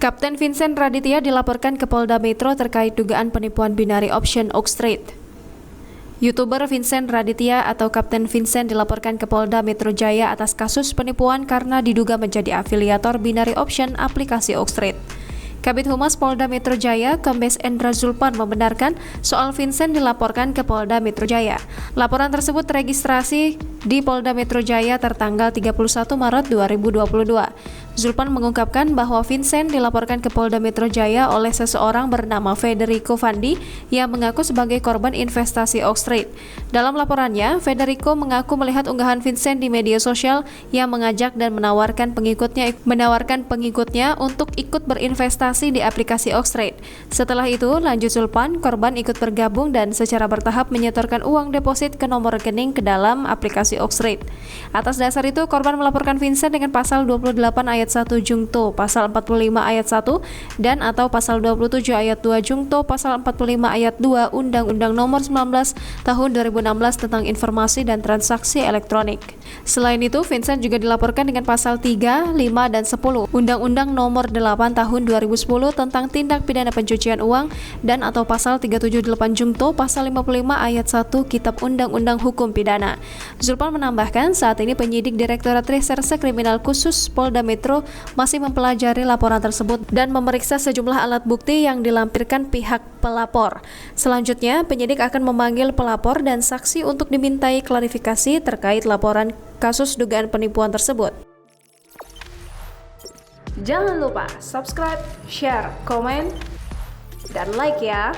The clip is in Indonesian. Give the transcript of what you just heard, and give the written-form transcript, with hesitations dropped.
Kapten Vincent Raditya dilaporkan ke Polda Metro terkait dugaan penipuan binary option Oxtrade. YouTuber Vincent Raditya atau Kapten Vincent dilaporkan ke Polda Metro Jaya atas kasus penipuan karena diduga menjadi afiliator binary option aplikasi Oxtrade. Kabid Humas Polda Metro Jaya, Kombes Endra Zulpan membenarkan soal Vincent dilaporkan ke Polda Metro Jaya. Laporan tersebut teregistrasi di Polda Metro Jaya tertanggal 31 Maret 2022. Zulpan mengungkapkan bahwa Vincent dilaporkan ke Polda Metro Jaya oleh seseorang bernama Federico Fandi yang mengaku sebagai korban investasi Oxtrade. Dalam laporannya, Federico mengaku melihat unggahan Vincent di media sosial yang mengajak dan menawarkan pengikutnya untuk ikut berinvestasi di aplikasi Oxtrade. Setelah itu, lanjut Zulpan, korban ikut bergabung dan secara bertahap menyetorkan uang deposit ke nomor rekening ke dalam aplikasi Oxtrade. Atas dasar itu, korban melaporkan Vincent dengan pasal 28 ayat 1 Jungto, pasal 45 ayat 1, dan atau pasal 27 ayat 2 Jungto, pasal 45 ayat 2 Undang-Undang Nomor 19 Tahun 2016 tentang Informasi dan Transaksi Elektronik. Selain itu, Vincent juga dilaporkan dengan pasal 3, 5, dan 10 Undang-Undang Nomor 8 Tahun 2010 tentang Tindak Pidana Pencucian Uang dan atau pasal 378 Jungto, pasal 55 ayat 1 Kitab Undang-Undang Hukum Pidana. Zulpan menambahkan saat ini penyidik Direktorat Reserse Kriminal Khusus Polda Metro masih mempelajari laporan tersebut dan memeriksa sejumlah alat bukti yang dilampirkan pihak pelapor. Selanjutnya, penyidik akan memanggil pelapor dan saksi untuk dimintai klarifikasi terkait laporan kasus dugaan penipuan tersebut. Jangan lupa subscribe, share, komen, dan like ya!